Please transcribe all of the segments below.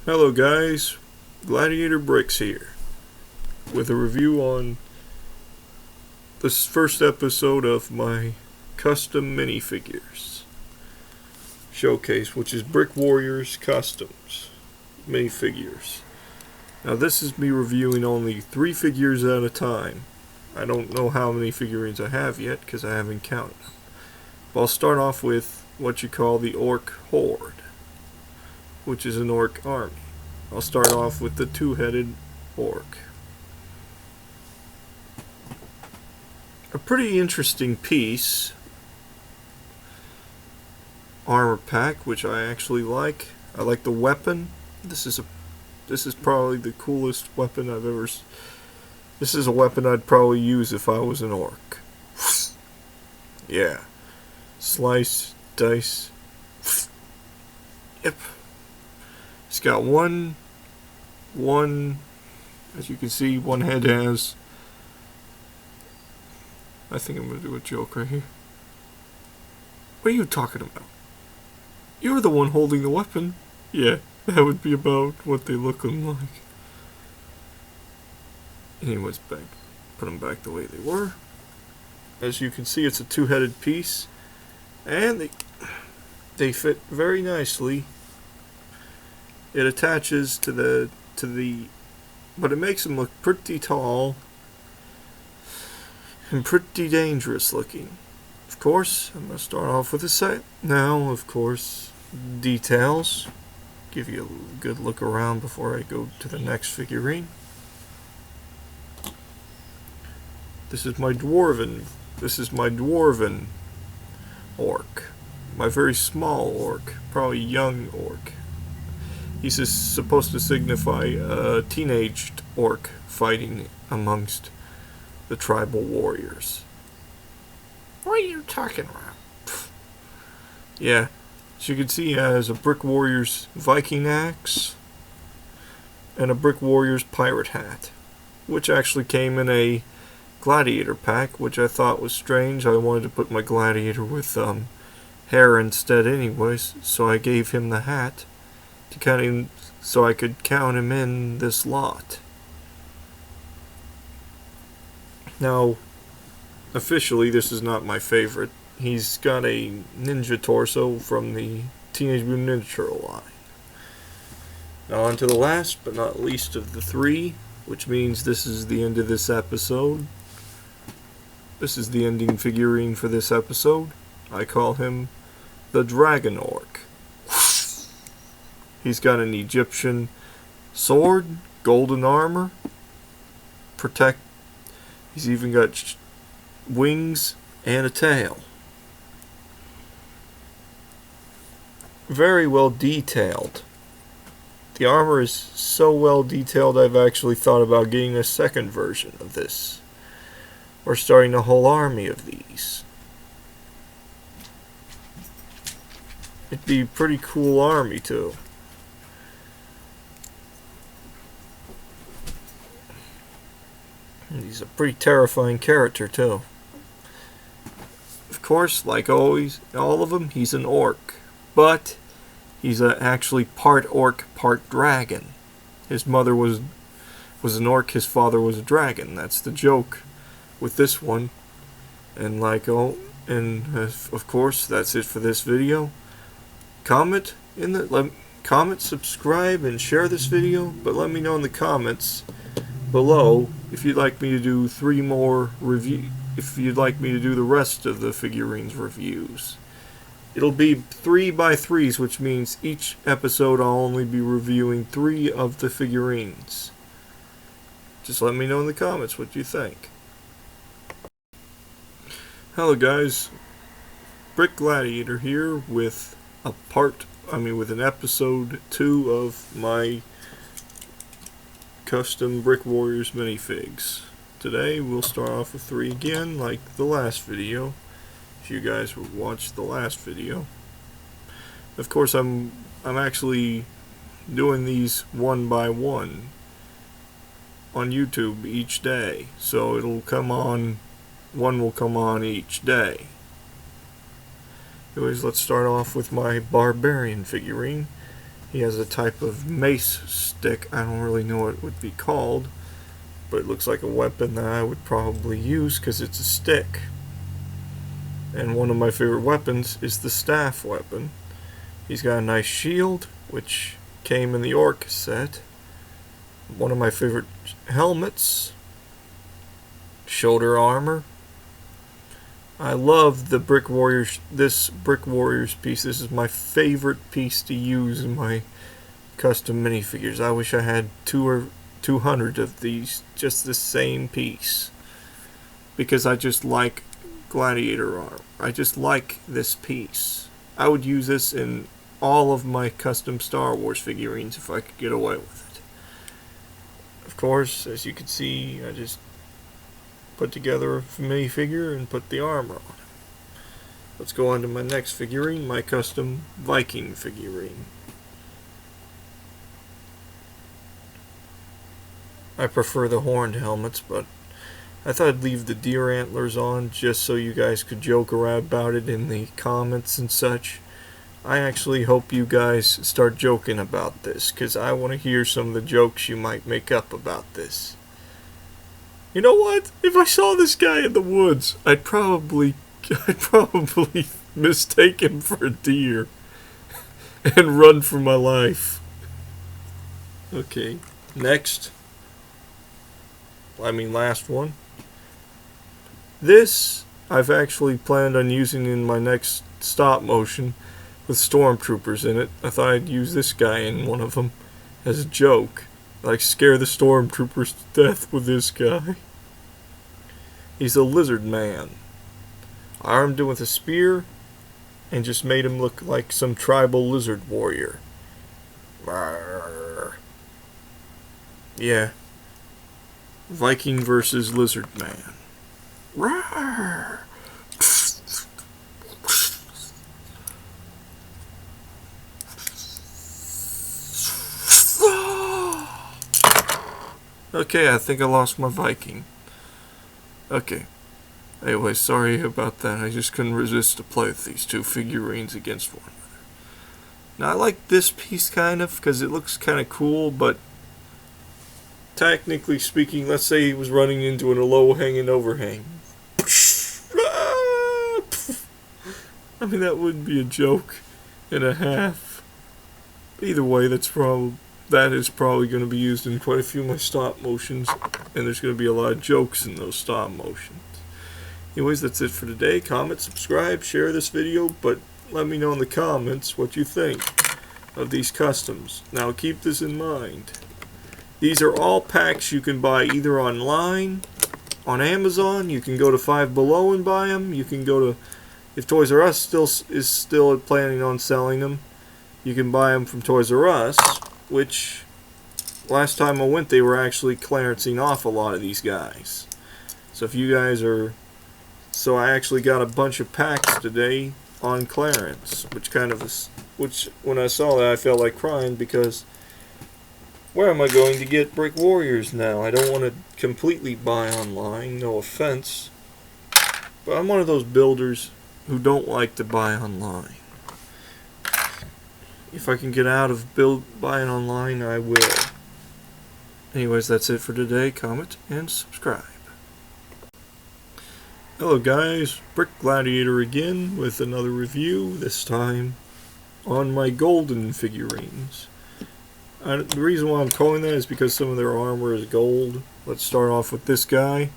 Hello guys, Gladiator Bricks here, with a review on this first episode of my custom minifigures showcase, which is Brick Warriors Customs minifigures. Now this is me reviewing only 3 figures at a time. I don't know how many figurines I have yet because I haven't counted them. But I'll start off with what you call the Orc Horde, which is an orc army. I'll start off with the two-headed orc. A pretty interesting piece. Armor pack, which I actually like. I like the weapon. This is probably the coolest weapon I've ever. This is a weapon I'd probably use if I was an orc. Yeah. Slice, dice. Yep. It's got one, as you can see, one head has, I think I'm going to do a joke right here. What are you talking about? You're the one holding the weapon. Yeah, that would be about what they look like. Anyways, put them back the way they were. As you can see, it's a two-headed piece, and they fit very nicely. It attaches to the, but it makes them look pretty tall and pretty dangerous looking. Of course, I'm going to start off with the set. Now, of course, details. Give you a good look around before I go to the next figurine. This is my dwarven orc. My very small orc, probably young orc. He's just supposed to signify a teenaged orc fighting amongst the tribal warriors. What are you talking about? Yeah, as you can see, he has a Brick Warriors Viking axe and a Brick Warriors pirate hat, which actually came in a gladiator pack, which I thought was strange. I wanted to put my gladiator with hair instead anyways, so I gave him the hat to count him, so I could count him in this lot. Now, officially, this is not my favorite. He's got a ninja torso from the Teenage Mutant Ninja Turtle line. Now on to the last but not least of the 3, which means this is the end of this episode. This is the ending figurine for this episode. I call him the Dragon Orc. He's got an Egyptian sword, golden armor, he's even got wings and a tail. Very well detailed. The armor is so well detailed, I've actually thought about getting a second version of this, or starting a whole army of these. It'd be a pretty cool army too. He's a pretty terrifying character too. Of course, like always, all of them, he's an orc, but he's actually part orc, part dragon. His mother was an orc, his father was a dragon. That's the joke with this one. And of course, that's it for this video. Comment, subscribe, and share this video. But let me know in the comments below if you'd like me to do 3 more if you'd like me to do the rest of the figurines reviews. It'll be 3x3s, which means each episode I'll only be reviewing 3 of the figurines. Just let me know in the comments what you think. Hello guys, Brick Gladiator here with with an episode 2 of my custom Brick Warriors minifigs. Today we'll start off with 3 again, like the last video, if you guys watched the last video. Of course, I'm actually doing these 1 by 1 on YouTube each day, so one will come on each day. Anyways, let's start off with my barbarian figurine. He has a type of mace stick. I don't really know what it would be called, but it looks like a weapon that I would probably use because it's a stick. And one of my favorite weapons is the staff weapon. He's got a nice shield, which came in the orc set. One of my favorite helmets. Shoulder armor. I love the Brick Warriors. This Brick Warriors piece. This is my favorite piece to use in my custom minifigures. I wish I had 200 of these, just the same piece, because I just like gladiator armor. I just like this piece. I would use this in all of my custom Star Wars figurines if I could get away with it. Of course, as you can see, I just put together a minifigure and put the armor on it. Let's go on to my next figurine, my custom Viking figurine. I prefer the horned helmets, but I thought I'd leave the deer antlers on just so you guys could joke around about it in the comments and such. I actually hope you guys start joking about this, because I want to hear some of the jokes you might make up about this. You know what? If I saw this guy in the woods, I'd probably mistake him for a deer and run for my life. Okay, next. Last one. This I've actually planned on using in my next stop motion with stormtroopers in it. I thought I'd use this guy in one of them as a joke. Like, scare the stormtroopers to death with this guy. He's a lizard man. I armed him with a spear and just made him look like some tribal lizard warrior. Rawr. Yeah. Viking versus lizard man. Rawr. Okay, I think I lost my Viking. Okay. Anyway, sorry about that. I just couldn't resist to play with these two figurines against one another. Now, I like this piece kind of because it looks kind of cool, but technically speaking, let's say he was running into a low-hanging overhang. That would be a joke and a half. Either way, that is probably going to be used in quite a few of my stop motions, and there's going to be a lot of jokes in those stop motions. Anyways, that's it for today. Comment, subscribe, share this video, but let me know in the comments what you think of these customs. Now, keep this in mind. These are all packs you can buy either online, on Amazon. You can go to Five Below and buy them. You can go to, if Toys R Us is still planning on selling them, you can buy them from Toys R Us, which last time I went, they were actually clearancing off a lot of these guys. So if you guys are, so I actually got a bunch of packs today on clearance, which when I saw that, I felt like crying, because where am I going to get Brick Warriors now? I don't want to completely buy online, no offense, but I'm one of those builders who don't like to buy online. If I can get out of buying online, I will. Anyways, that's it for today. Comment and subscribe. Hello guys, Brick Gladiator again with another review, this time on my golden figurines. The reason why I'm calling that is because some of their armor is gold. Let's start off with this guy.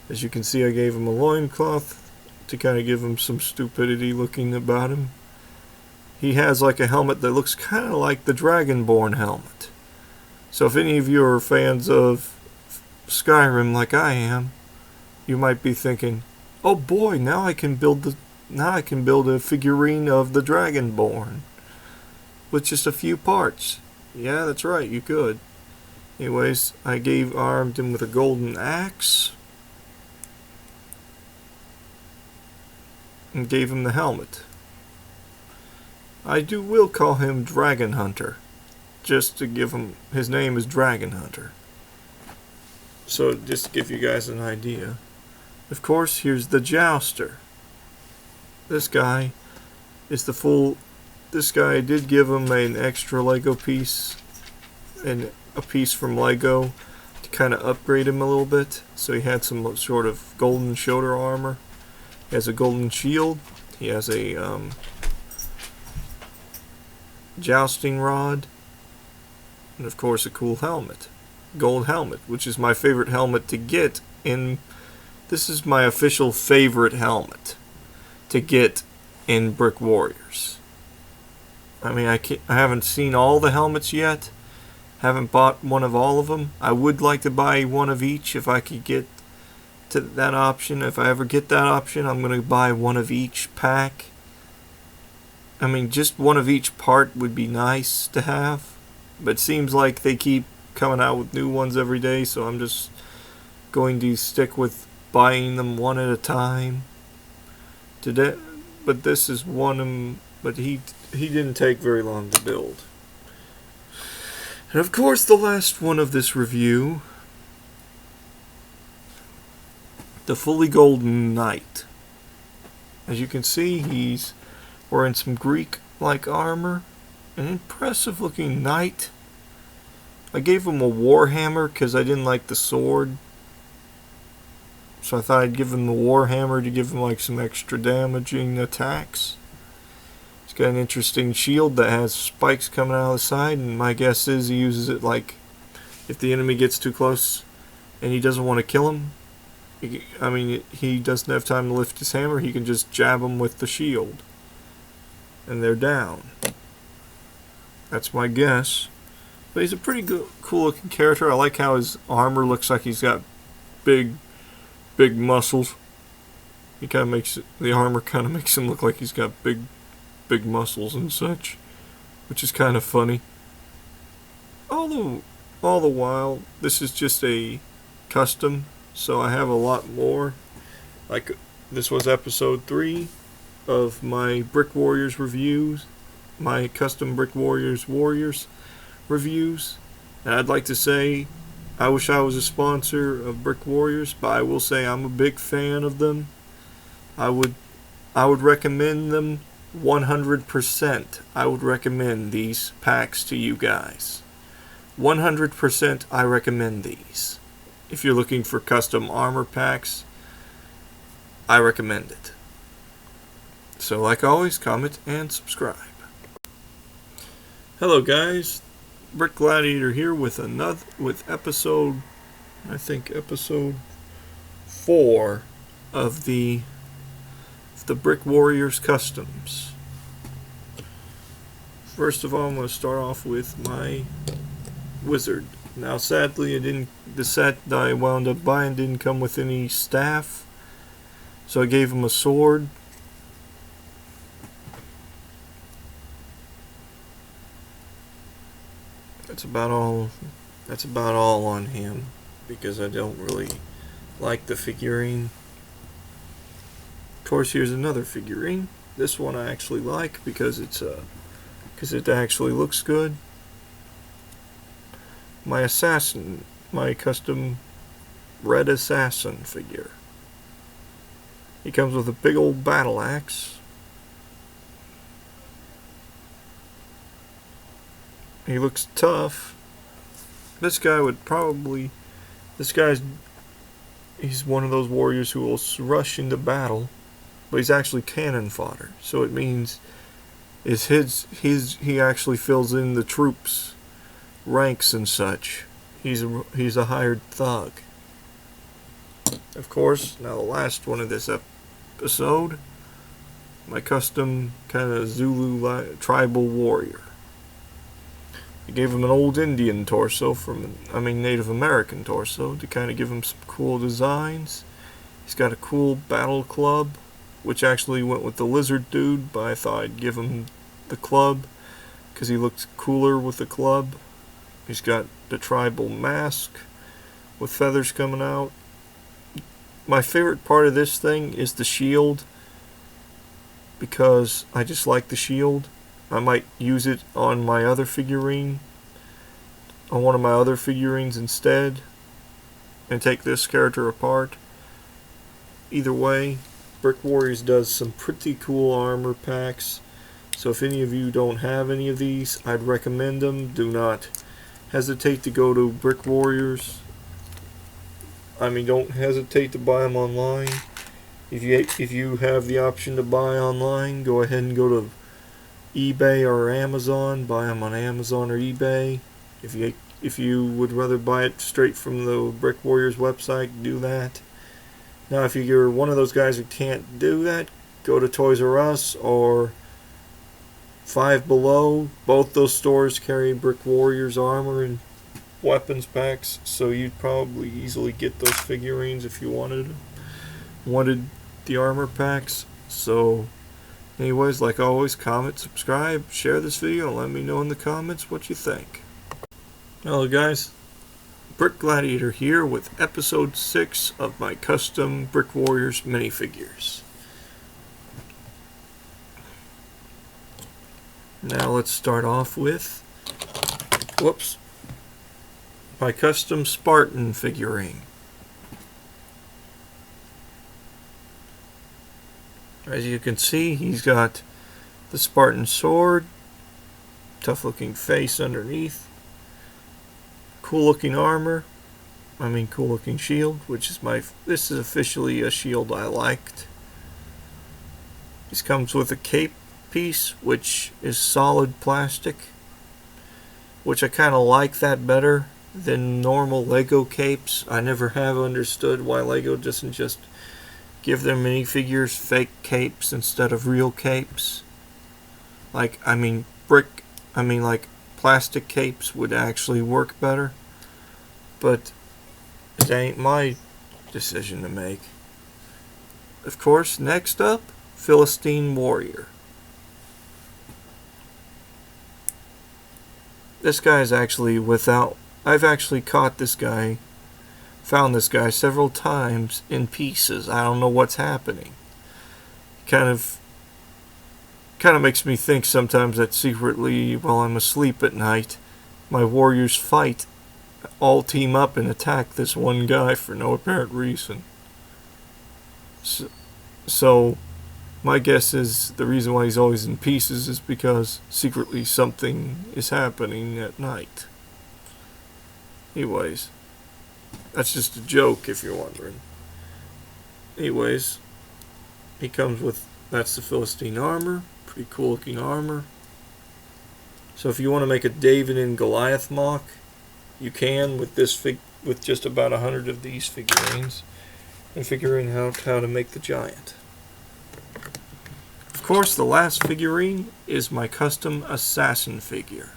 As you can see, I gave him a loincloth to kind of give him some stupidity looking about him. He has like a helmet that looks kind of like the Dragonborn helmet. So if any of you are fans of Skyrim like I am, you might be thinking, "Oh boy, now I can build a figurine of the Dragonborn with just a few parts." Yeah, that's right, you could. Anyways, I armed him with a golden axe and gave him the helmet. I will call him Dragon Hunter, just to give him, his name is Dragon Hunter. So just to give you guys an idea. Of course, here's the Jouster. This guy is the full this guy, I did give him an extra Lego piece and a piece from Lego to kind of upgrade him a little bit. So he had some sort of golden shoulder armor. He has a golden shield. He has a jousting rod. And of course a cool helmet. Gold helmet, which is my favorite helmet to get in. This is my official favorite helmet to get in Brick Warriors. I mean, I haven't seen all the helmets yet. Haven't bought one of all of them. I would like to buy one of each if I could get to that option. If I ever get that option, I'm going to buy one of each pack. I mean, just one of each part would be nice to have. But it seems like they keep coming out with new ones every day, so I'm just going to stick with buying them one at a time. Today, but this is one. But he didn't take very long to build. And of course, the last one of this review, the fully golden knight. As you can see, he's wearing some Greek-like armor. An impressive-looking knight. I gave him a warhammer because I didn't like the sword. So I thought I'd give him the warhammer to give him like some extra damaging attacks. He's got an interesting shield that has spikes coming out of the side, and my guess is he uses it like if the enemy gets too close and he doesn't want to kill him. I mean, he doesn't have time to lift his hammer, he can just jab them with the shield. And they're down. That's my guess. But he's a pretty cool looking character. I like how his armor looks like he's got big muscles. He kind of makes the armor kind of makes him look like he's got big muscles and such, which is kind of funny. All the while, this is just a custom, so I have a lot more. Like, this was episode 3 of my Brick Warriors reviews, my custom Brick Warriors reviews. And I'd like to say, I wish I was a sponsor of Brick Warriors, but I will say I'm a big fan of them. I would recommend them 100%. I would recommend these packs to you guys. 100% I recommend these. If you're looking for custom armor packs, I recommend it. So like always, comment and subscribe. Hello guys, Brick Gladiator here with episode 4 of the Brick Warriors customs. First of all, I'm going to start off with my wizard. Now sadly the set that I wound up buying didn't come with any staff, so I gave him a sword. That's about all on him, because I don't really like the figurine. Of course, here's another figurine. This one I actually like because it actually looks good. My assassin, my custom red assassin figure. He comes with a big old battle axe. He looks tough. This guy would probably... He's one of those warriors who will rush into battle, but he's actually cannon fodder. So it means he actually fills in the troops' ranks and such. He's a hired thug. Of course, now the last one of this episode, my custom kind of Zulu tribal warrior. I gave him an old Indian torso Native American torso to kind of give him some cool designs. He's got a cool battle club, which actually went with the lizard dude, but I thought I'd give him the club because he looked cooler with the club. He's got the tribal mask with feathers coming out. My favorite part of this thing is the shield, because I just like the shield. I might use it on my other figurine, on one of my other figurines instead, and take this character apart. Either way, Brick Warriors does some pretty cool armor packs, So if any of you don't have any of these, I'd recommend them. Do not hesitate to go to Brick Warriors. Don't hesitate to buy them online. If you have the option to buy online, go ahead and go to eBay or Amazon. Buy them on Amazon or eBay. If you would rather buy it straight from the Brick Warriors website, do that. Now, if you're one of those guys who can't do that, go to Toys R Us or Five Below. Both those stores carry Brick Warriors armor and weapons packs, so you'd probably easily get those figurines if you wanted the armor packs. So anyways, like always, comment, subscribe, share this video, and let me know in the comments what you think. Hello guys, Brick Gladiator here with episode 6 of my custom Brick Warriors minifigures. Now let's start off with my custom Spartan figurine. As you can see, he's got the Spartan sword, tough looking face underneath, cool looking armor, cool looking shield, which is this is officially a shield I liked. This comes with a cape piece, which is solid plastic, which I kind of like that better than normal Lego capes. I never have understood why Lego doesn't just give their minifigures fake capes instead of real capes. Like plastic capes would actually work better, but it ain't my decision to make. Of course, next up, Philistine Warrior. This guy is actually I've actually caught this guy, found this guy several times in pieces. I don't know what's happening. Kind of makes me think sometimes that secretly, while I'm asleep at night, my warriors all team up and attack this one guy for no apparent reason. So my guess is the reason why he's always in pieces is because secretly something is happening at night. Anyways, that's just a joke if you're wondering. Anyways, he comes with, that's the Philistine armor. Pretty cool looking armor. So if you want to make a David and Goliath mock, you can with with just about 100 of these figurines, and figuring out how to make the giant. Of course, the last figurine is my custom assassin figure.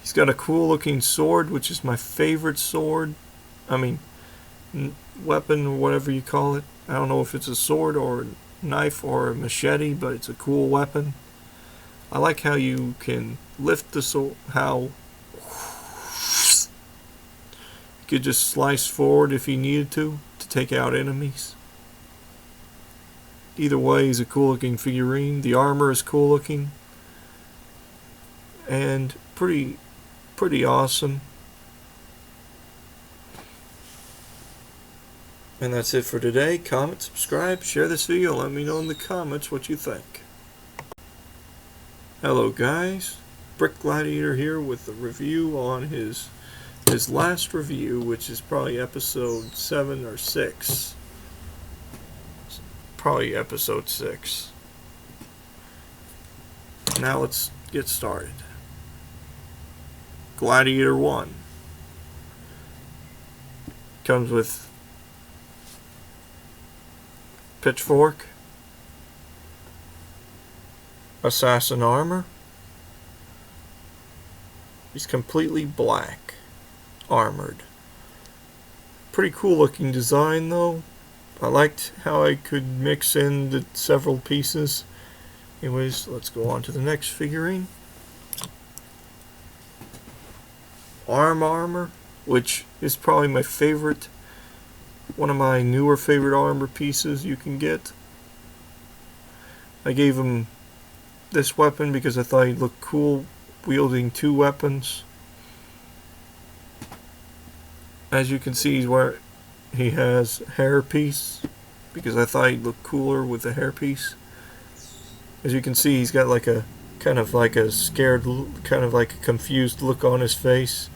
He's got a cool looking sword, which is my favorite sword. Weapon or whatever you call it. I don't know if it's a sword or a knife or a machete, but it's a cool weapon. I like how you can lift the sword, how you could just slice forward if you needed to take out enemies. Either way, he's a cool looking figurine. The armor is cool looking and pretty awesome. And that's it for today. Comment, subscribe, share this video, let me know in the comments what you think. Hello guys, Brick Gladiator here with the review on his last review, which is probably episode 7 or 6. Probably episode 6. Now let's get started. Gladiator 1 comes with pitchfork, assassin armor. He's completely black, armored. Pretty cool looking design though. I liked how I could mix in the several pieces. Anyways, let's go on to the next figurine. Armor, which is probably my favorite, one of my newer favorite armor pieces you can get. I gave him this weapon because I thought he'd look cool wielding 2 weapons. As you can see, he has hairpiece because I thought he'd look cooler with the hairpiece. As you can see, he's got like a kind of like a scared, kind of like a confused look on his face.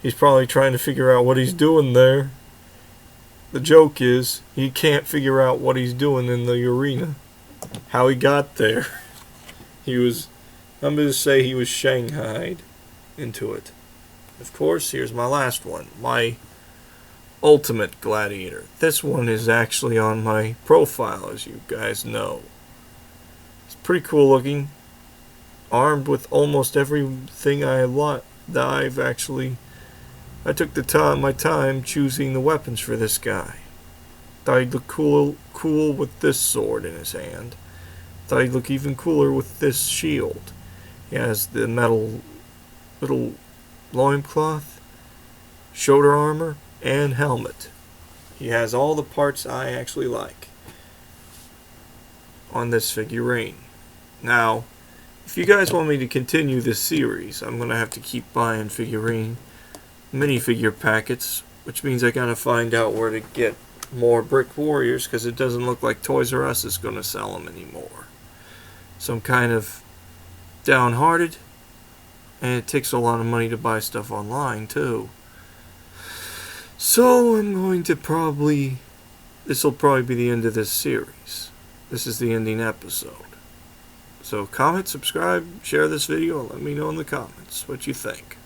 He's probably trying to figure out what he's doing there. The joke is, he can't figure out what he's doing in the arena. How he got there. I'm going to say he was shanghaied into it. Of course, here's my last one. My ultimate gladiator. This one is actually on my profile, as you guys know. It's pretty cool looking. Armed with almost everything I took my time choosing the weapons for this guy. Thought he'd look cool with this sword in his hand. Thought he'd look even cooler with this shield. He has the metal little loincloth, shoulder armor, and helmet. He has all the parts I actually like on this figurine. Now, if you guys want me to continue this series, I'm going to have to keep buying minifigure packets, which means I gotta find out where to get more Brick Warriors, because it doesn't look like Toys R Us is going to sell them anymore. So I'm kind of downhearted, and it takes a lot of money to buy stuff online too. So I'm going to this will probably be the end of this series. This is the ending episode. So comment, subscribe, share this video, and let me know in the comments what you think.